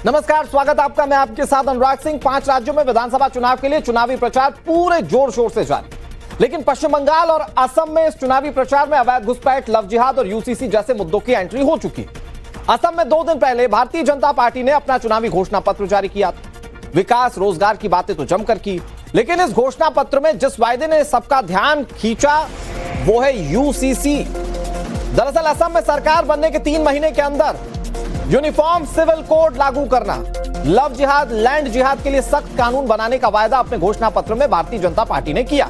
नमस्कार, स्वागत आपका। मैं आपके साथ अनुराग सिंह। 5 राज्यों में विधानसभा चुनाव के लिए चुनावी प्रचार पूरे जोर शोर से जारी, लेकिन पश्चिम बंगाल और असम में इस चुनावी प्रचार में अवैध घुसपैठ, लव जिहाद और यूसीसी जैसे मुद्दों की एंट्री हो चुकी है। असम में 2 दिन पहले भारतीय जनता पार्टी ने अपना चुनावी घोषणा पत्र जारी किया था। विकास, रोजगार की बातें तो जमकर की, लेकिन इस घोषणा पत्र में जिस वायदे ने सबका ध्यान खींचा वो है यूसीसी। दरअसल असम में सरकार बनने के 3 महीने के अंदर यूनिफॉर्म सिविल कोड लागू करना, लव जिहाद, लैंड जिहाद के लिए सख्त कानून बनाने का वायदा अपने घोषणा पत्र में भारतीय जनता पार्टी ने किया।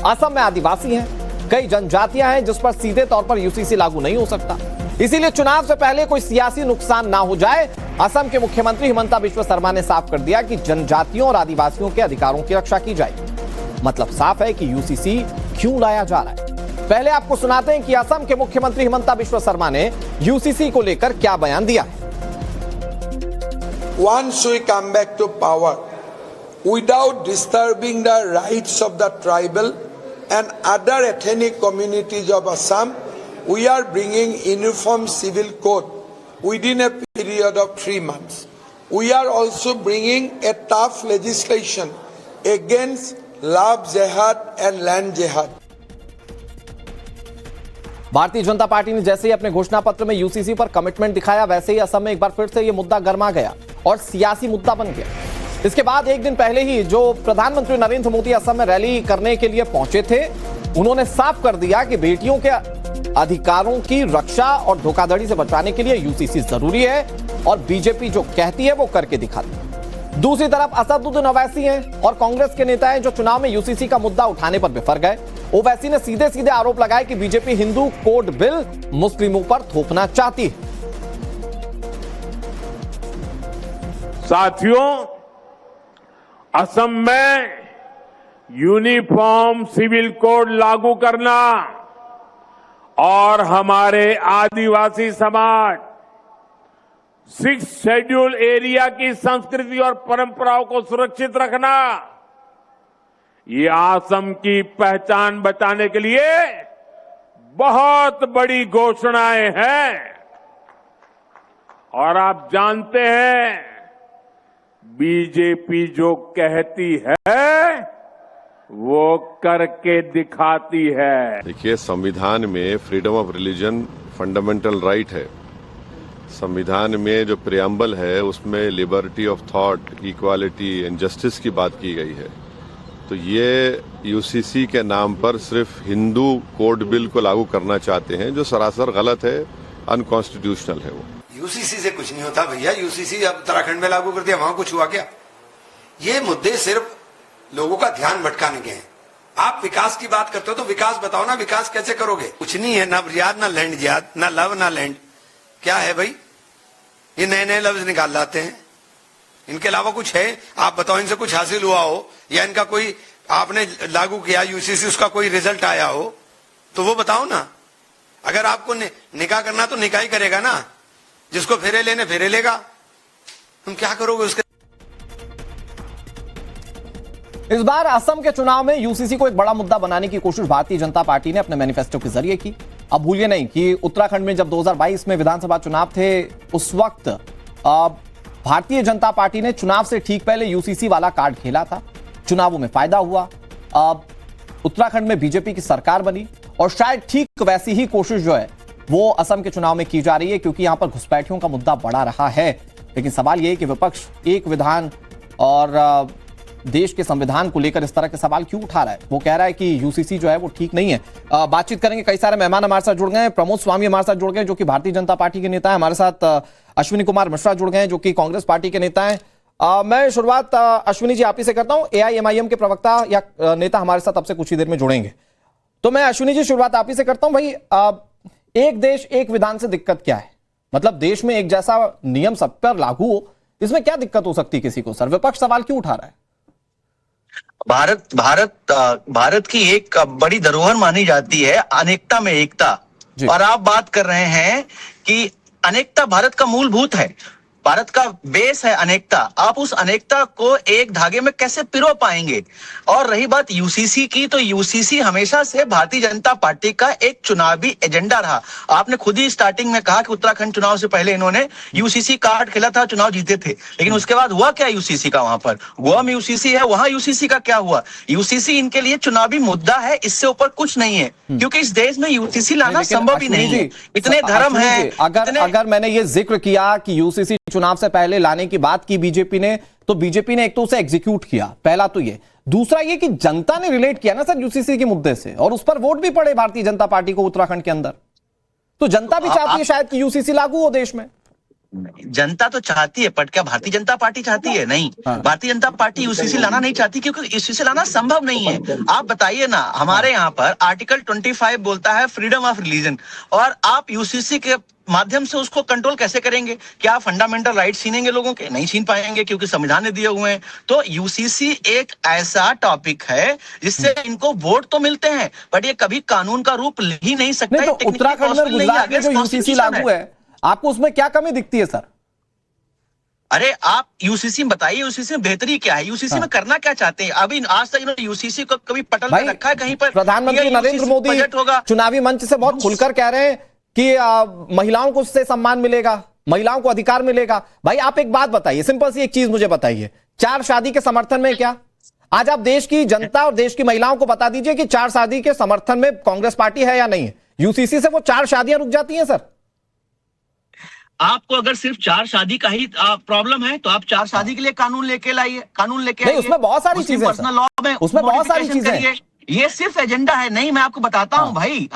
असम में आदिवासी हैं, कई जनजातियां हैं जिस पर सीधे तौर पर यूसीसी लागू नहीं हो सकता। इसीलिए चुनाव से पहले कोई सियासी नुकसान ना हो जाए, असम के मुख्यमंत्री हिमंता बिस्वा शर्मा ने साफ कर दिया कि जनजातियों और आदिवासियों के अधिकारों की रक्षा की जाएगी। मतलब साफ है कि यूसीसी क्यों लाया जा रहा है। पहले आपको सुनाते हैं कि असम के मुख्यमंत्री हिमंता बिस्वा शर्मा ने यूसीसी को लेकर क्या बयान दिया है। Once we come back to power, without disturbing the rights of the tribal and other ethnic communities of Assam, we are bringing uniform civil code within a period of 3 months. We are also bringing a tough legislation against love jihad and land jihad. Bharatiya Janata party ने जैसे ही अपने घोषणा पत्र में UCC पर commitment दिखाया, वैसे ही असम में एक बार फिर से यह मुद्दा गर्मा गया और सियासी मुद्दा बन गया। इसके बाद एक दिन पहले ही जो प्रधानमंत्री नरेंद्र मोदी असम में रैली करने के लिए पहुंचे थे, उन्होंने साफ कर दिया कि बेटियों के अधिकारों की रक्षा और धोखाधड़ी से बचाने के लिए यूसीसी जरूरी है और बीजेपी जो कहती है वो करके दिखाती है। दूसरी तरफ असदुद्दीन ओवैसी हैं और कांग्रेस के नेता हैं जो चुनाव में यूसीसी का मुद्दा उठाने पर विफल गए। ओवैसी ने सीधे सीधे आरोप लगाए कि बीजेपी हिंदू कोड बिल मुस्लिमों पर थोपना चाहती है। साथियों, असम में यूनिफॉर्म सिविल कोड लागू करना और हमारे आदिवासी समाज 6 शेड्यूल एरिया की संस्कृति और परंपराओं को सुरक्षित रखना, ये असम की पहचान बचाने के लिए बहुत बड़ी घोषणाएं हैं। और आप जानते हैं, बीजेपी जो कहती है वो करके दिखाती है। देखिए, संविधान में freedom of religion fundamental right है। संविधान में जो प्रियम्बल है उसमें liberty of thought, equality and justice की बात की गई है। तो ये यूसीसी के नाम पर सिर्फ हिंदू कोड बिल को लागू करना चाहते हैं, जो सरासर गलत है, अनकॉन्स्टिट्यूशनल है। वो यूसीसी से कुछ नहीं होता भैया। यूसीसी अब उत्तराखंड में लागू कर दिया, वहां कुछ हुआ क्या? ये मुद्दे सिर्फ लोगों का ध्यान भटकाने के हैं। आप विकास की बात करते हो तो विकास बताओ ना, विकास कैसे करोगे? कुछ नहीं है, ना जिहाद, ना लैंड जिहाद, ना लव, ना लैंड। क्या है भाई? ये नए नए लफ्ज निकाल लाते हैं। इनके अलावा कुछ है? आप बताओ, इनसे कुछ हासिल हुआ हो या इनका कोई आपने लागू किया यूसीसी, उसका कोई रिजल्ट आया हो तो वो बताओ ना। अगर आपको निकाह करना तो निकाह ही करेगा ना, जिसको फेरे लेने फेरे लेगा। तुम क्या करोगे उसके? इस बार असम के चुनाव में यूसीसी को एक बड़ा मुद्दा बनाने की कोशिश भारतीय जनता पार्टी ने अपने मैनिफेस्टो के जरिए की। अब भूलिए नहीं कि उत्तराखंड में जब 2022 में विधानसभा चुनाव थे, उस वक्त भारतीय जनता पार्टी ने चुनाव से ठीक पहले यूसीसी वाला कार्ड खेला था। चुनावों में फायदा हुआ। उत्तराखंड में बीजेपी की सरकार बनी और शायद ठीक वैसी ही कोशिश जो है वो असम के चुनाव में की जा रही है, क्योंकि यहां पर घुसपैठियों का मुद्दा बढ़ा रहा है। लेकिन सवाल यह है कि विपक्ष एक विधान और देश के संविधान को लेकर इस तरह के सवाल क्यों उठा रहा है। वो कह रहा है कि यूसीसी जो है वो ठीक नहीं है। बातचीत करेंगे, कई सारे मेहमान हमारे साथ जुड़ गए हैं। प्रमोद स्वामी हमारे साथ जुड़ गए जो कि भारतीय जनता पार्टी के नेता है। हमारे साथ अश्विनी कुमार मिश्रा जुड़ गए हैं जो कि कांग्रेस पार्टी के नेता हैं। मैं शुरुआत अश्विनी जी आप ही से करता हूं। एआईएमआईएम के प्रवक्ता या नेता हमारे साथ अब से कुछ ही देर में जुड़ेंगे, तो मैं अश्विनी जी शुरुआत आप ही से करता हूं। भाई, एक देश एक विधान से दिक्कत क्या है? मतलब देश में एक जैसा नियम सब पर लागू हो, इसमें क्या दिक्कत हो सकती है किसी को? सर, विपक्ष सवाल क्यों उठा रहा है? भारत की एक बड़ी धरोहर मानी जाती है अनेकता में एकता। और आप बात कर रहे हैं कि अनेकता भारत का मूलभूत है। भारत का बेस है अनेकता, आप उस अनेकता को एक धागे में कैसे पिरो पाएंगे? और रही बात यूसीसी की, तो यूसीसी हमेशा से भारतीय जनता पार्टी का एक चुनावी एजेंडा रहा। आपने खुद ही स्टार्टिंग में कहा कि उत्तराखंड चुनाव से पहले इन्होंने यूसीसी कार्ड खेला था, चुनाव जीते थे, लेकिन उसके बाद हुआ क्या यूसीसी का? वहां पर गोवा में यूसीसी है, वहां यूसीसी का क्या हुआ? यूसीसी इनके लिए चुनावी मुद्दा है, इससे ऊपर कुछ नहीं है, क्योंकि इस देश में यूसीसी लाना संभव ही नहीं है। इतने धर्म है। अगर मैंने ये जिक्र किया कि यूसीसी चुनाव से पहले लाने की बात की बीजेपी ने, तो बीजेपी ने एक तो उसे एग्जीक्यूट किया, पहला तो ये। दूसरा ये कि जनता ने रिलेट किया ना सर यूसीसी के मुद्दे से, और उस पर वोट भी पड़े भारतीय जनता पार्टी को उत्तराखंड के अंदर, तो जनता भी चाहती है शायद कि यूसीसी लागू हो देश में। जनता तो चाहती है, पर क्या भारतीय जनता पार्टी चाहती है? नहीं, भारतीय जनता पार्टी यूसीसी लाना नहीं चाहती, क्योंकि यूसीसी लाना संभव नहीं है। आप बताइए ना, हमारे यहाँ पर आर्टिकल 25 बोलता है फ्रीडम ऑफ रिलीजन, और आप यूसीसी के माध्यम से उसको कंट्रोल कैसे करेंगे? क्या फंडामेंटल राइट छीनेंगे लोगों के? नहीं छीन पाएंगे, क्योंकि संविधान ने दिए हुए हैं। तो यूसीसी एक ऐसा टॉपिक है जिससे इनको वोट तो मिलते हैं, बट ये कभी कानून का रूप ले ही नहीं सकता। नहीं, तो उत्तराखंड में गुजरात में जो यूसीसी लागू है, आपको उसमें क्या कमी दिखती है सर? अरे आप यूसीसी में बताइए, यूसीसी में बेहतरी क्या है? यूसीसी में करना क्या चाहते हैं? अभी आज तक इन्होंने यूसीसी को कभी पटल में रखा है कहीं पर? प्रधानमंत्री नरेंद्र मोदी चुनावी मंच से बहुत खुलकर कह रहे हैं कि महिलाओं को उससे सम्मान मिलेगा, महिलाओं को अधिकार मिलेगा। भाई आप एक बात बताइए, सिंपल सी एक चीज मुझे बताइए, 4 शादी के समर्थन में क्या? आज आप देश की जनता और देश की महिलाओं को बता दीजिए कि 4 शादी के समर्थन में कांग्रेस पार्टी है या नहीं है। यूसीसी से वो 4 शादियां रुक जाती हैं सर। आपको अगर सिर्फ 4 शादी का ही प्रॉब्लम है, तो आप 4 शादी के लिए कानून लेके लाइए, कानून लेके आइए। उसमें बहुत सारी चीजें, पर्सनल लॉ में उसमें बहुत सारी चीजें। ये सिर्फ एजेंडा है नहीं, मैं आपको बताता हूं भाई,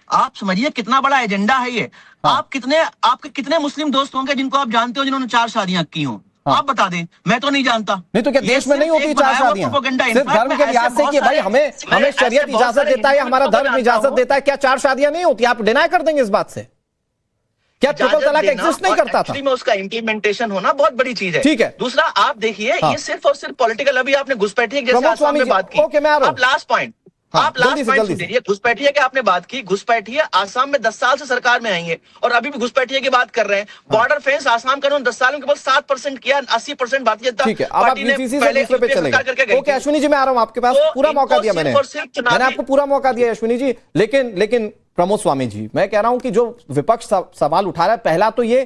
आप समझिए कितना बड़ा एजेंडा है ये। आपके कितने मुस्लिम दोस्त होंगे जिनको आप जानते हो जिन्होंने 4 शादियां की हों? आप बता दें, मैं तो नहीं जानता। नहीं तो क्या देश में नहीं होती 4 शादियां? सिर्फ धर्म के लिहाज से कि भाई हमें शरीयत इजाजत देता है, हमारा धर्म इजाजत देता है, क्या 4 शादियां नहीं होती? आप डिनाई कर देंगे इस बात से? क्या ट्रिपल तलाक एग्जिस्ट नहीं करता था? में उसका इम्प्लीमेंटेशन होना बहुत बड़ी चीज है। ठीक है। दूसरा आप देखिए, ये सिर्फ और सिर्फ पॉलिटिकल, अभी आपने घुसपैठिए जैसे आसाम में बात की। ओके, मैं आ रहा हूं। आप लास्ट पॉइंट सुनिए, घुसपैठिए की आपने बात की। घुसपैठिए आसाम में 10 साल से सरकार में आई है और अभी भी घुसपैठिए की बात कर रहे हैं। बॉर्डर फेंस आसाम का 10 साल में केवल 7% किया, 80% भारतीय जनता पार्टी ने पहले सरकार करके गई। ओके अश्विनी जी, मैं आ रहा हूं आपके पास। पूरा मौका दिया मैंने आपको पूरा मौका दिया अश्विनी जी। लेकिन प्रमोद स्वामी जी, मैं कह रहा हूं कि जो विपक्ष सवाल उठा रहा है, पहला तो ये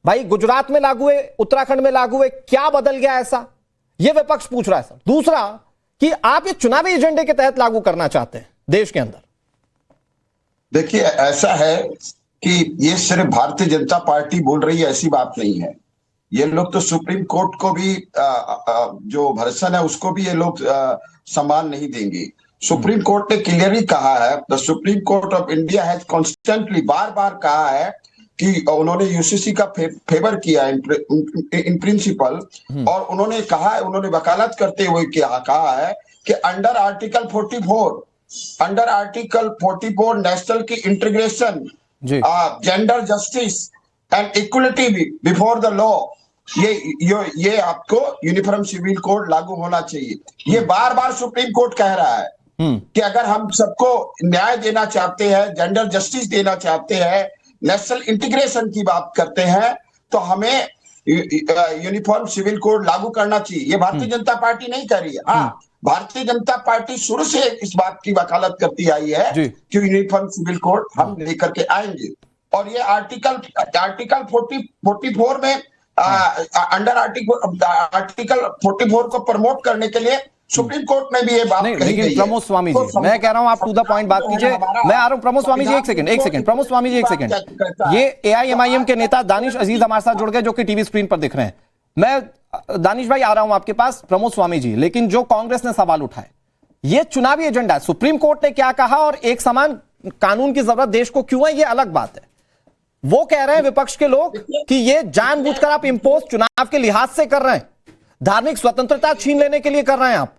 भाई गुजरात में लागू है, उत्तराखंड में लागू है, क्या बदल गया ऐसा, ये विपक्ष पूछ रहा है सर। दूसरा कि आप ये चुनावी एजेंडे के तहत लागू करना चाहते हैं देश के अंदर। देखिए, ऐसा है कि ये सिर्फ भारतीय जनता पार्टी बोल रही है ऐसी बात नहीं है। ये लोग तो सुप्रीम कोर्ट को भी जो भर्सन है उसको भी ये लोग सम्मान नहीं देंगे। सुप्रीम कोर्ट ने क्लियरली कहा है, the supreme court of India has constantly, बार बार कहा है कि उन्होंने यूसीसी का फेवर किया इन प्रिंसिपल, और उन्होंने कहा है, उन्होंने वकालत करते हुए कहा है कि अंडर आर्टिकल 44 नेशनल की integration, gender justice and equality before the law, ये आपको यूनिफॉर्म सिविल कोड लागू होना चाहिए। ये बार बार सुप्रीम कोर्ट कह रहा है कि अगर हम सबको न्याय देना चाहते हैं, जेंडर जस्टिस देना चाहते हैं, नेशनल इंटीग्रेशन की बात करते हैं, तो हमें यूनिफॉर्म सिविल कोड लागू करना चाहिए। ये भारतीय जनता पार्टी नहीं कर रही है। हाँ, भारतीय जनता पार्टी शुरू से इस बात की वकालत करती आई है कि यूनिफॉर्म सिविल कोड हम लेकर के आएंगे, और ये आर्टिकल 44 में अंडर आर्टिकल 44 को प्रमोट करने के लिए सुप्रीम कोर्ट में भी ये बात कही गई है। लेकिन प्रमोद स्वामी जी, मैं कह रहा हूं आप टू द पॉइंट बात कीजिए। मैं आ रहा हूं प्रमोद स्वामी जी, एक सेकंड प्रमोद स्वामी जी, एक सेकंड। ये AIMIM के नेता दानिश अजीज हमारे साथ जुड़ गए, जो कि टीवी स्क्रीन पर दिख रहे हैं। मैं दानिश भाई आ रहा हूं आपके पास। प्रमोद स्वामी जी, लेकिन जो कांग्रेस ने सवाल उठाए, ये चुनावी एजेंडा है, सुप्रीम कोर्ट ने क्या कहा और एक समान कानून की जरूरत देश को क्यों है, ये अलग बात है। वो कह रहे हैं विपक्ष के लोग कि ये जानबूझकर आप इंपोज चुनाव के लिहाज से कर रहे हैं, धार्मिक स्वतंत्रता छीन लेने के लिए कर रहे हैं आप।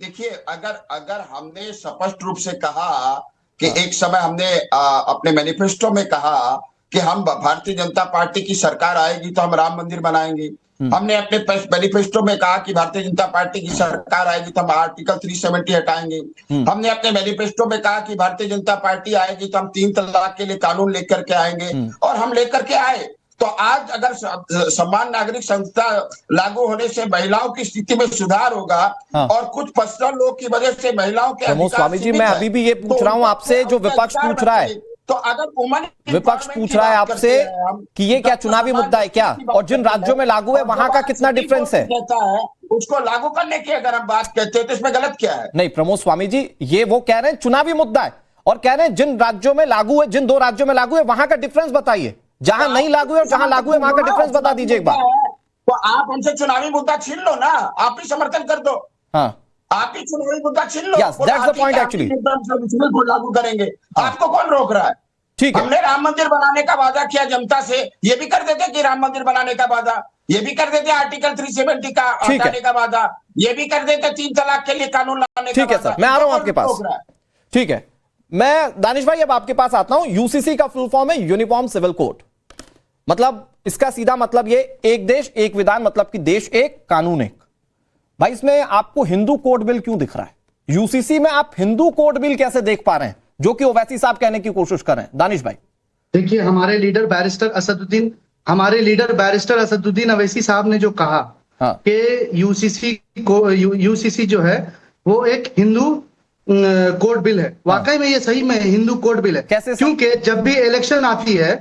देखिए, अगर हमने स्पष्ट रूप से कहा कि एक समय हमने अपने मैनिफेस्टो में कहा कि हम भारतीय जनता पार्टी की सरकार आएगी तो हम राम मंदिर बनाएंगे, हमने अपने मैनिफेस्टो में कहा कि भारतीय जनता पार्टी की सरकार आएगी तो हम आर्टिकल 370 हटाएंगे, हमने अपने मैनिफेस्टो में कहा कि भारतीय जनता पार्टी आएगी तो हम 3 तलाक के लिए कानून लेकर के आएंगे, और हम लेकर के आए। तो आज अगर समान नागरिक संहिता लागू होने से महिलाओं की स्थिति में सुधार होगा और कुछ पर्सनल लॉ की वजह से महिलाओं के प्रमोद स्वामी जी, मैं अभी भी ये पूछ रहा हूं आपसे, जो विपक्ष पूछ रहा है, तो अगर विपक्ष पूछ रहा है आपसे कि ये क्या चुनावी मुद्दा है क्या, और जिन राज्यों में लागू है वहां का कितना डिफरेंस है, उसको लागू करने की अगर हम बात करते हैं तो इसमें गलत क्या है? नहीं प्रमोद स्वामी जी, ये वो कह रहे हैं चुनावी मुद्दा है, और कह रहे हैं जिन राज्यों में लागू है, जिन 2 राज्यों में लागू है वहां का डिफरेंस बताइए, जहां नहीं लागू है और जहां लागू है वहां का डिफरेंस बता दीजिए एक बार। तो आप हमसे चुनावी मुद्दा छीन लो ना, आप ही समर्थन कर दो। हाँ, आप ही चुनावी मुद्दा छीन लो। Yes, that's the point actually. को लागू करेंगे, आपको कौन रोक रहा है? ठीक है, हमने राम मंदिर बनाने का वादा किया जनता से, ये भी कर देते कि राम मंदिर बनाने का वादा, ये भी कर देते आर्टिकल 370 का हटाने का वादा, ये भी कर देते 3 तलाक के लिए कानून लाने का ठीक है सर, मैं आ रहा हूं आपके पास। ठीक है, मैं दानिश भाई अब आपके पास आता हूं। यूसीसी का फुल फॉर्म है यूनिफॉर्म सिविल कोड, मतलब इसका सीधा मतलब ये एक देश एक विधान, मतलब कि देश एक कानून एक। भाई इसमें आपको हिंदू कोड बिल क्यों दिख रहा है? यूसीसी में आप हिंदू कोड बिल कैसे देख पा रहे हैं, जो कि ओवैसी साहब कहने की कोशिश कर रहे हैं? दानिश भाई देखिए, हमारे लीडर बैरिस्टर असदुद्दीन अवैसी साहब ने जो कहा कि यूसीसी जो है वो एक हिंदू कोड बिल है, वाकई में ये सही में हिंदू कोड बिल है। कैसे? क्योंकि जब भी इलेक्शन आती है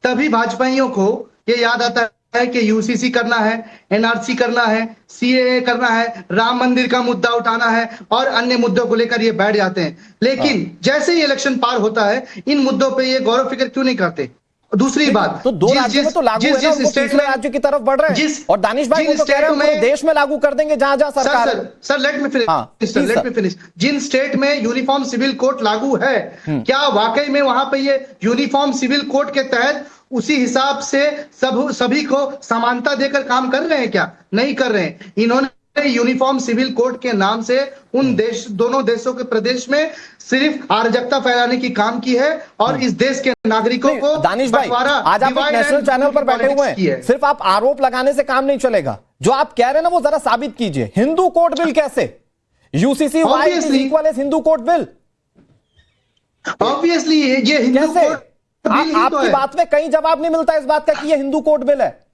तभी भाजपाइयों को ये याद आता है कि यूसीसी करना है, एनआरसी करना है, सीएए करना है, राम मंदिर का मुद्दा उठाना है और अन्य मुद्दों को लेकर ये बैठ जाते हैं। लेकिन जैसे ही इलेक्शन पार होता है इन मुद्दों पे ये गौरव फिक्र क्यों नहीं करते? दूसरी बात, तो 2 राज्यों में तो लागू है ना, वो तीसरे राज्य की तरफ बढ़ रहे हैं। और दानिश भाई वो तो कह रहे हैं पूरे देश में लागू कर देंगे जहां जहां सरकार। Sir let me finish. जिन स्टेट में यूनिफॉर्म सिविल कोड लागू है, क्या वाकई में वहां पे ये यूनिफॉर्म सिविल कोड के तहत उसी हिसाब से सभी को समानता देकर काम कर रहे हैं? क्या नहीं कर रहे हैं। इन्होंने यूनिफॉर्म सिविल कोड के नाम से दोनों देशों के प्रदेश में सिर्फ अराजकता फैलाने की काम की है और इस देश के नागरिकों को दानिश भाई, आज आप एक नेशनल चैनल पर बैठे हुए हैं, सिर्फ आप आरोप लगाने से काम नहीं चलेगा। जो आप कह रहे हैं ना वो जरा साबित कीजिए। हिंदू कोड बिल कैसे? UCC why is equal as Hindu code bill? Obviously ये हिंदू कोड आपकी बात में कहीं जवाब नहीं मिलता इस बात का कि ये हिंदू कोड बिल है।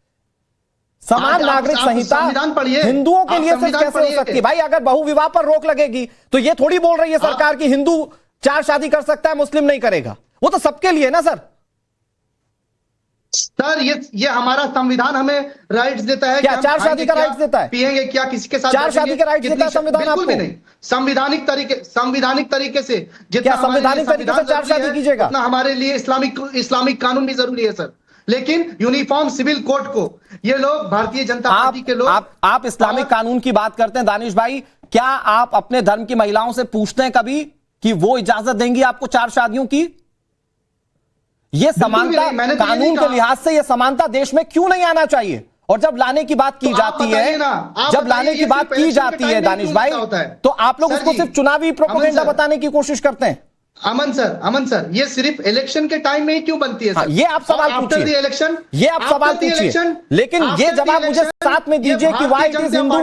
समान नागरिक संहिता हिंदुओं के लिए सिर्फ कैसे हो सकती है? भाई अगर बहुविवाह पर रोक लगेगी तो ये थोड़ी बोल रही है सरकार की हिंदू 4 शादी कर सकता है, मुस्लिम नहीं करेगा। वो तो सबके लिए ना सर। ये हमारा संविधान हमें राइट्स देता है। क्या 4 शादी का राइट्स देता है? पिएंगे क्या, किसी के साथ 4 शादी का राइट्स देता है संविधान आपको? बिल्कुल भी नहीं। संवैधानिक तरीके से क्या संवैधानिक तरीके से 4 शादी कीजिएगा? हमारे लिए इस्लामिक कानून भी जरूरी है सर। लेकिन यूनिफॉर्म सिविल कोड को ये लोग भारतीय जनता पार्टी के लोग आप इस्लामिक कानून की बात करते हैं दानिश भाई, क्या आप अपने धर्म की महिलाओं से पूछते हैं कभी कि वो इजाजत देंगी आपको 4 शादियों की? ये समानता कानून के लिहाज से ये समानता देश में क्यों नहीं आना चाहिए? और जब लाने की बात की जाती है, जब लाने की बात की जाती है दानिश भाई, तो आप लोग उसको सिर्फ चुनावी प्रोपेगेंडा बताने की कोशिश करते हैं। अमन सर, ये सिर्फ इलेक्शन के टाइम में ही क्यों बनती है सर? ये आप सवाल पूछिए, इलेक्शन ये आप सवाल पूछिए, लेकिन ये जवाब मुझे साथ में दीजिए कि why it is Hindu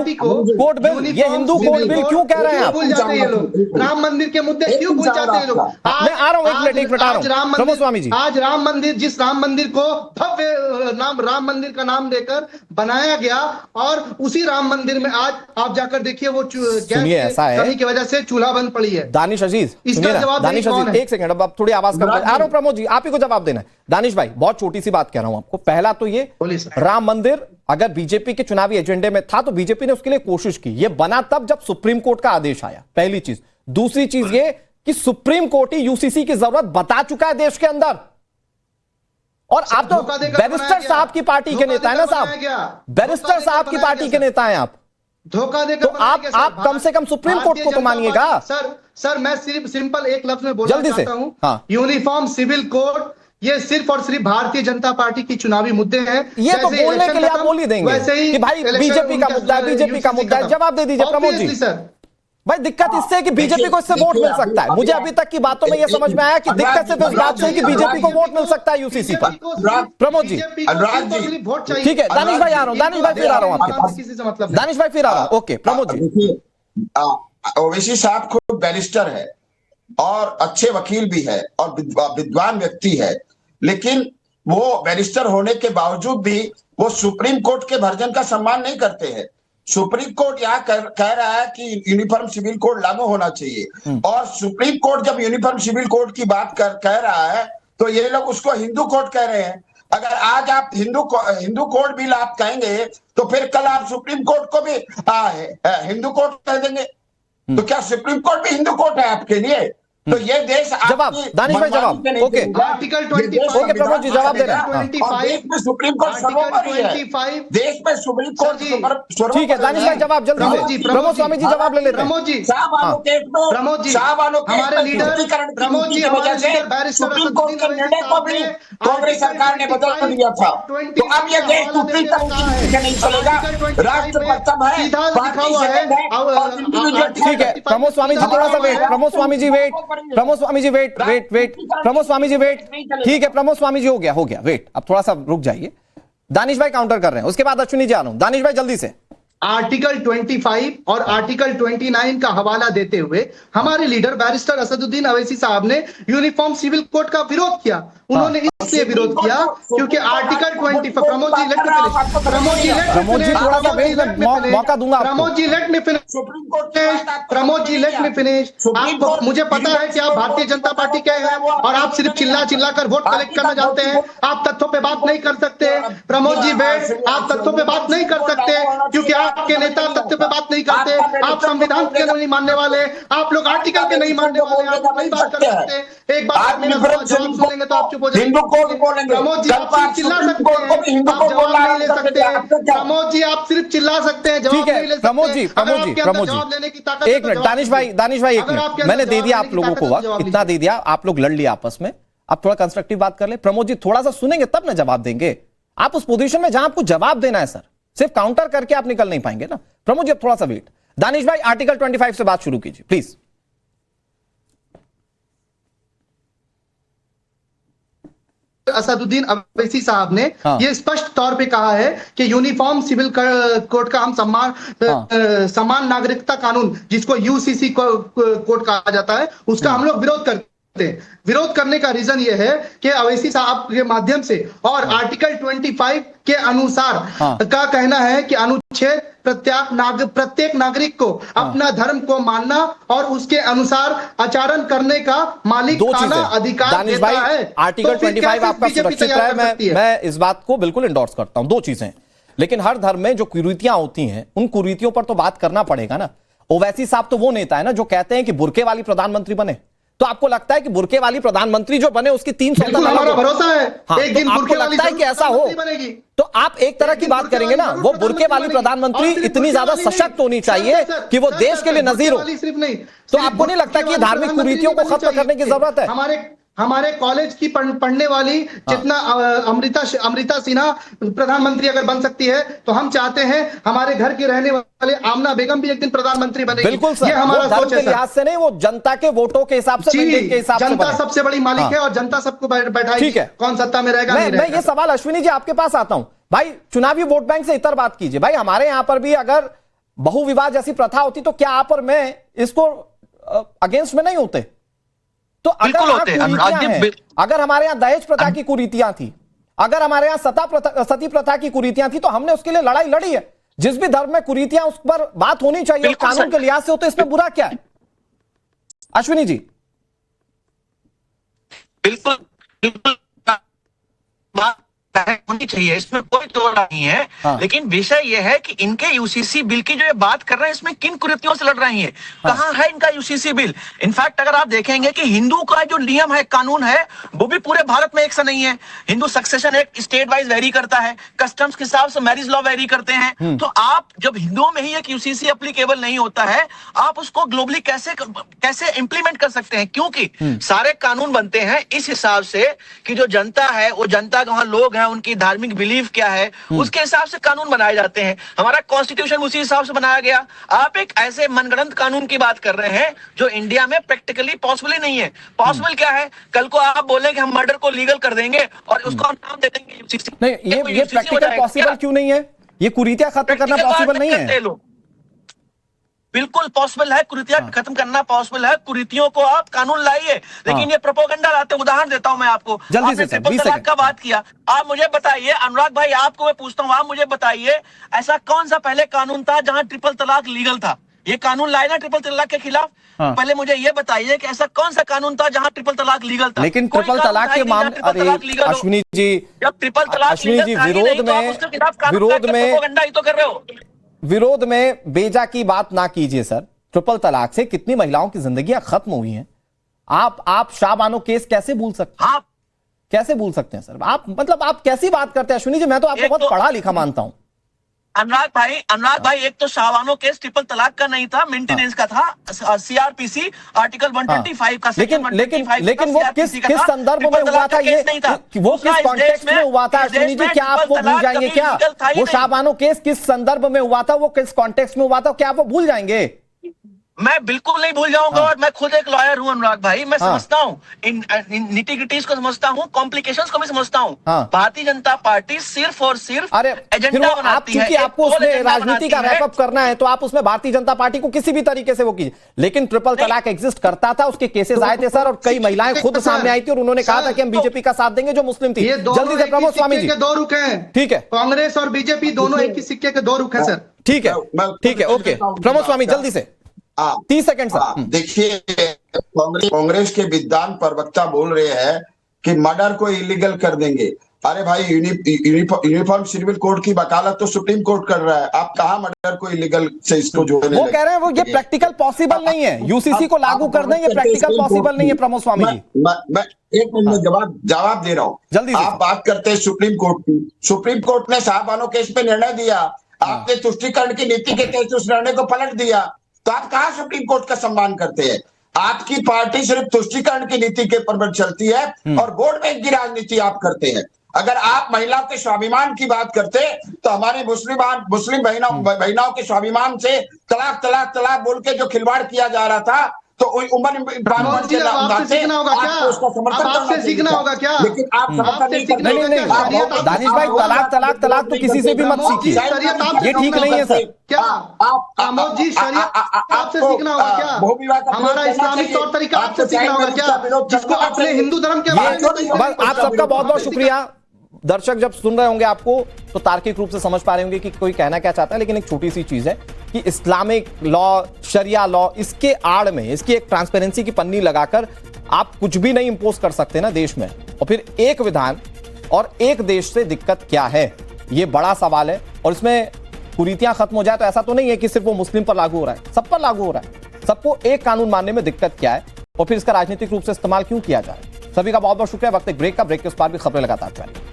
code bill. ये हिंदू कोड बिल क्यों कह रहे हैं आप? भूल जाते हैं लोग राम मंदिर के मुद्दे क्यों भूल जाते हैं लोग? मैं आ रहा हूं, एक मिनट आ रहा हूं प्रमोद स्वामी जी। आज राम मंदिर, जिस राम मंदिर को भव्य नाम राम मंदिर का नाम देकर बनाया गया, और उसी राम मंदिर में आज आप जाकर देखिए वो गैस की वजह से चूल्हा बंद पड़ी है। दानिश अजीज, दानिश अजीज एक सेकंड, अब थोड़ी आवाज कम कर। आ रहा हूं प्रमोद जी, आप ही को जवाब देना है। दानिश भाई बहुत छोटी सी बात कह रहा हूं आपको। पहला तो ये राम मंदिर अगर बीजेपी के चुनावी एजेंडे में था तो बीजेपी ने उसके लिए कोशिश की। ये बना तब जब सुप्रीम कोर्ट का आदेश आया, पहली चीज। दूसरी चीज ये कि सुप्रीम कोर्ट ही यूसीसी की जरूरत बता चुका है देश के अंदर। और आप तो बैरिस्टर साहब की पार्टी के नेता है ना साहब, बैरिस्टर साहब की पार्टी के नेता है आप, धोखा देकर तो आप कम से कम सुप्रीम कोर्ट को तो मानिएगा। सर मैं सिर्फ सिंपल एक लफ्ज में बोलना चाहता हूं। हाँ। यूनिफॉर्म सिविल कोड ये सिर्फ और सिर्फ भारतीय जनता पार्टी की चुनावी मुद्दे हैं। ये तो बोलने के लिए आप बोल ही देंगे वैसे ही कि भाई बीजेपी का मुद्दा है, बीजेपी का मुद्दा है। जवाब दे दीजिए प्रमोद जी। सर भाई दिक्कत इससे है कि बीजेपी को इससे वोट मिल सकता है। मुझे अभी तक की बातों में यह समझ में आया कि दिक्कत सिर्फ इस बात से है कि बीजेपी को वोट मिल सकता है यूसीसी पर। प्रमोद जी ठीक है, दानिश भाई आ रहा हूं, दानिश भाई फिर आ रहा हूं आपके पास, दानिश भाई फिर आ रहा हूं। ओके प्रमोद जी। ओवैसी साहब खुद बैरिस्टर है और अच्छे वकील भी है और विद्वान व्यक्ति है, लेकिन वो बैरिस्टर होने के बावजूद भी वो सुप्रीम कोर्ट के वर्जन का सम्मान नहीं करते हैं। सुप्रीम कोर्ट यहाँ कह रहा है कि यूनिफॉर्म सिविल कोड लागू होना चाहिए, और सुप्रीम कोर्ट जब यूनिफॉर्म सिविल कोड की बात कह रहा है तो ये लोग उसको हिंदू कोड कह रहे हैं। अगर आज आप हिंदू कोड बिल आप कहेंगे तो फिर कल आप सुप्रीम कोर्ट को भी हिंदू कोर्ट कह देंगे। तो क्या सुप्रीम कोर्ट भी हिंदू कोर्ट है आपके लिए? तो ये देश जवाब दानिश भाई, जवाब okay, article 25 okay Pramod ji जवाब दे रहे हैं। देश में सुप्रीम कोर्ट सर्वोपरि है, देश में सुप्रीम कोर्ट ठीक है दानिश भाई जवाब जल्दी से, प्रमोद स्वामी जी जवाब ले लेते हैं। प्रमोद जी, प्रमोद जी हमारे लीडर प्रमोद जी, हमारे लीडर बैरिस्टर सुप्रीम कोर्ट के निर्णय को भी कांग्रेस सरकार ने बदल दिया था। तो अब ये देश दूसरी तरह से नहीं चलेगा। राष्ट्र प्रथम है, पार्टी सेकंड है और इंडिविजुअल। ठीक है प्रमोद स्वामी जी थोड़ा सा wait, Pramod Swami ji wait, Pramod Swami ji wait, Pramod Swami ji wait, ठीक है प्रमोद स्वामी जी हो गया वेट, अब थोड़ा सा रुक जाइए। दानिश भाई काउंटर कर रहे हैं, उसके बाद अश्विनी जी आ रहा हूं। दानिश भाई जल्दी से। आर्टिकल 25 और आर्टिकल 29 का हवाला देते हुए हमारे लीडर बैरिस्टर असदुद्दीन अवैसी साहब ने यूनिफॉर्म सिविल कोड का विरोध किया। उन्होंने इसलिए विरोध किया क्योंकि article 25 Pramod ji late me finish, Pramod ji थोड़ा सा वेट, मौका दूंगा आपको। Pramod ji late me finish, Pramod ji late me finish. आप, मुझे पता है कि आप भारतीय जनता पार्टी के हैं और आप सिर्फ चिल्ला कर वोट कलेक्ट करना जानते हैं, आप तथ्यों पे बात नहीं कर सकते। प्रमोद जी वेट, आप तथ्यों पे बात नहीं कर सकते क्योंकि आपके नेता तथ्य पे बात नहीं करते। आप संविधान के नहीं मानने वाले, आप लोग आर्टिकल के नहीं मानने वाले, आप नहीं बात कर सकते। एक बार जवाब सुनेंगे तो आप चुप हो जाएंगे। प्रमोद जी आप सिर्फ चिल्ला सकते हैं, आप जवाब नहीं ले सकते। प्रमोद जी आप सिर्फ चिल्ला सकते हैं, जवाब नहीं ले सकते। प्रमोद जी जवाब लेने की ताकत, एक मिनट दानिश भाई एक मिनट, मैंने दे दिया आप लोगों को वक्त, इतना दे दिया, आप लोग लड़ लिया आपस में, आप थोड़ा कंस्ट्रक्टिव बात कर ले। प्रमोद जी थोड़ा सा सुनेंगे तब ना जवाब देंगे। आप उस पोजीशन में जहां आपको जवाब देना है सर, सिर्फ काउंटर करके आप निकल नहीं पाएंगे ना। प्रमोद जी थोड़ा सा वेट। दानिश भाई आर्टिकल 25 से बात शुरू कीजिए प्लीज। असदुद्दीन अवैसी साहब ने ये स्पष्ट तौर पे कहा है कि यूनिफॉर्म सिविल कोड का हम समान नागरिकता कानून, जिसको यूसीसी कोड कहा जाता है, उसका हम लोग विरोध करते हैं। विरोध करने का रीजन ये है कि अवैसी साहब के माध्यम से और आर्टिकल 25 के अनुसार का कहना है कि अनुच्छेद प्रत्येक नागरिक को अपना धर्म को मानना और उसके अनुसार आचरण करने का मालिकाना अधिकार देता है। आर्टिकल 25 आपका सुरक्षित है, मैं इस बात को बिल्कुल इंडोर्स करता हूं। दो चीजें, लेकिन हर धर्म में जो कुरीतियां होती हैं उन कुरीतियों पर तो बात करना पड़ेगा ना। ओवैसी साहब तो वो नेता है ना जो कहते हैं कि बुर्के वाली प्रधानमंत्री बने, तो आपको लगता है कि बुर्के वाली प्रधानमंत्री जो बने उसकी 300 हमारा भरोसा है। हाँ, एक दिन तो आपको लगता है कि ऐसा हो तो आप एक तरह की बात करेंगे ना, वो बुर्के वाली प्रधानमंत्री इतनी ज्यादा सशक्त होनी चाहिए कि वो देश के लिए नजीर हो। सिर्फ नहीं, तो आपको नहीं लगता कि धार्मिक कुरीतियों को खत्म करने की जरूरत है? हमारे कॉलेज की पढ़ने वाली जितना अमृता सिन्हा प्रधानमंत्री अगर बन सकती है तो हम चाहते हैं हमारे घर की रहने वाले आमना बेगम भी एक दिन प्रधानमंत्री बनेगी। बिल्कुल सर, ये हमारा सोच है। लिहाज से नहीं, वो जनता के वोटों के हिसाब से, के हिसाब से जनता सबसे बड़ी मालिक है और जनता सबको बैठाएगी। कौन सत्ता में रहेगा नहीं रहेगा। मैं ये सवाल अश्विनी जी आपके पास आता हूं। भाई चुनावी वोट बैंक से इतर बात कीजिए। भाई हमारे यहां पर भी अगर बहुविवाह जैसी प्रथा होती तो क्या आप और मैं इसको अगेंस्ट में नहीं होते? तो अगर अगर हमारे यहां दहेज प्रथा की कुरीतियां थी, अगर हमारे यहां सती प्रथा की कुरीतियां थी, तो हमने उसके लिए लड़ाई लड़ी है। जिस भी धर्म में कुरीतियां उस पर बात होनी चाहिए कानून के लिहाज से, हो तो इसमें बुरा क्या है? अश्विनी जी बिल्कुल बिल्कुल होनी चाहिए, इसमें कोई तोड़ नहीं है। लेकिन विषय यह है कि इनके यूसीसी बिल की जो ये बात कर रहे हैं इसमें किन कुरीतियों से लड़ रही हैं? कहां है इनका यूसीसी बिल? इनफैक्ट अगर आप देखेंगे कि हिंदू का जो नियम है, कानून है, वो भी पूरे भारत में एक सा नहीं है। Hindu succession act state wise very करता है, कस्टम्स के हिसाब से मैरिज लॉ वेरी करते हैं। तो आप जब हिंदुओं में ही एक यूसीसी एप्लीकेबल नहीं होता है, आप उसको ग्लोबली कैसे इंप्लीमेंट कर सकते हैं? क्योंकि सारे कानून बनते हैं इस हिसाब से कि जो जनता है, वो जनता के वहां लोग हैं, उनकी धार्मिक बिलीफ क्या है, उसके हिसाब से कानून बनाए जाते हैं। हमारा कॉन्स्टिट्यूशन उसी हिसाब से बनाया गया। आप एक ऐसे मनगढ़ंत कानून की बात कर रहे हैं जो इंडिया में प्रैक्टिकली पॉसिबल ही नहीं है। पॉसिबल क्या है? कल को आप बोले कि हम मर्डर को लीगल कर देंगे और उसको हम नाम दे देंगे यूसीसी। नहीं, ये प्रैक्टिकल पॉसिबल क्यों नहीं है? ये कुरीतियां खत्म करना पॉसिबल नहीं है। बिल्कुल पॉसिबल है, कुरीतियां खत्म करना पॉसिबल है, कुरीतियों को आप कानून लाइए, लेकिन ये प्रोपोगंडा लाते। उदाहरण देता हूं मैं आपको, जल्दी से आपने सर, ट्रिपल 20 तलाक सेकंड। का बात किया, आप मुझे बताइए, अनुराग भाई आपको मैं पूछता हूं, आप मुझे बताइए ऐसा कौन सा पहले कानून था जहां ट्रिपल तलाक लीगल था? ये कानून लाए ना ट्रिपल तलाक के खिलाफ। पहले मुझे ये बताइए कि ऐसा कौन सा कानून था जहां ट्रिपल तलाक लीगल था? लेकिन कोई ट्रिपल कानून तलाक था के ही नहीं जहां मामले, ट्रिपल तलाक अरे लीगल हो। अश्विनी जी, जब ट्रिपल तलाक अश्विनी लीगल जी, था ही नहीं, विरोध तो आप में उसके खिलाफ कानून ला के प्रोपोगंडा ही तो कर रहे हो। विरोध में बेजा की बात ना कीजिए सर। ट्रिपल तलाक से कितनी महिलाओं की जिंदगियां खत्म हुई हैं। आप शाहबानो केस कैसे भूल सकते हैं? हाँ, कैसे भूल सकते हैं सर? आप मतलब आप कैसी बात करते हैं अश्विनी जी? मैं तो आपको बहुत पढ़ा लिखा मानता हूं। अनुराग भाई एक तो शाहबानो केस ट्रिपल तलाक का नहीं था, मेंटेनेंस का था, सीआरपीसी आर्टिकल 125 का, लेकिन वो किस संदर्भ में हुआ था? ये वो किस कॉन्टेक्स्ट में हुआ था अश्विनी जी? क्या आप वो भूल जाएंगे क्या? वो शाहबानो केस किस संदर्भ में हुआ था? वो किस कॉन्टेक्स्ट में हुआ था? क्या आप वो भूल जाएंगे? मैं बिल्कुल नहीं भूल जाऊंगा। और मैं खुद एक लॉयर हूं अनुराग भाई, मैं समझता हूं इन निटिग्रिटीज को, समझता हूं कॉम्प्लिकेशंस को भी समझता हूं। भारतीय जनता पार्टी सिर्फ और सिर्फ एजेंडा बनाती है। क्योंकि आपको उसमें राजनीति का रैप अप करना है, तो आप उसमें भारतीय जनता पार्टी को किसी भी तरीके से वो कीजिए। लेकिन ट्रिपल तलाक एग्जिस्ट करता था, उसके केसेस आए थे सर, और कई महिलाएं खुद सामने आई थी और उन्होंने कहा था कि हम बीजेपी का साथ देंगे जो मुस्लिम थी। जल्दी से प्रमोद स्वामी जी। दो रुख हैं, ठीक है, कांग्रेस और बीजेपी दोनों एक ही सिक्के के दो रुख हैं सर। ठीक है, ओके प्रमोद स्वामी जल्दी से 30 सेकंड सर। देखिए, कांग्रेस के विद्वान प्रवक्ता बोल रहे हैं कि मर्डर को इलीगल कर देंगे। अरे भाई, यूनिफॉर्म सिविल कोड की वकालत तो सुप्रीम कोर्ट कर रहा है। आप कहां मर्डर को इलीगल से इसको जोड़ने वो कह रहे हैं वो ये प्रैक्टिकल पॉसिबल नहीं है, यूसीसी को लागू कर दें, ये प्रैक्टिकल पॉसिबल नहीं है। प्रमोद स्वामी जी, मैं 1 मिनट में जवाब दे रहा हूं। जल्दी से। आप बात करते हैं सुप्रीम कोर्ट की। सुप्रीम कोर्ट ने शाहबानो केस पे निर्णय दिया, आपने तुष्टीकरण की नीति के तहत उस निर्णय को पलट दिया, तो आप कहां सुप्रीम कोर्ट का सम्मान करते हैं? आपकी पार्टी सिर्फ तुष्टीकरण की नीति के पर चलती है और वोट बैंक की राजनीति आप करते हैं। अगर आप महिलाओं के स्वाभिमान की बात करते तो हमारी मुस्लिम बहनों के स्वाभिमान से तलाक तलाक तलाक बोल के जो खिलवाड़ किया जा रहा था, तो उम्र आपसे सीखना होगा क्या? आपसे सीखना होगा क्या? लेकिन आप नहीं, दानिश भाई, तलाक तो किसी से भी मत सीखिए, ये ठीक नहीं है सर। क्या आमोद जी, शरीयत आपसे सीखना होगा क्या? हमारा इस्लामिक तौर तरीका आपसे सीखना होगा क्या, जिसको अपने हिंदू धर्म के बस आप सबका बहुत बहुत शुक्रिया। दर्शक जब सुन रहे होंगे आपको तो तार्किक रूप से समझ पा रहे होंगे कि कोई कहना क्या चाहता है। लेकिन एक छोटी सी चीज है कि इस्लामिक लॉ, शरिया लॉ, इसके आड़ में इसकी एक ट्रांसपेरेंसी की पन्नी लगाकर आप कुछ भी नहीं इंपोज कर सकते ना देश में। और फिर एक विधान और एक देश से दिक्कत क्या है, ये बड़ा सवाल है। और इसमें कुरीतियां खत्म हो जाए तो ऐसा तो नहीं है कि सिर्फ वो मुस्लिम पर लागू हो रहा है, सब पर लागू हो रहा है। सबको एक कानून मानने में दिक्कत क्या है और फिर इसका राजनीतिक रूप से इस्तेमाल क्यों किया जा रहा है। सभी का बहुत बहुत शुक्रिया। वक्त एक ब्रेक का, ब्रेक के उस पार भी खबरें लगातार जारी।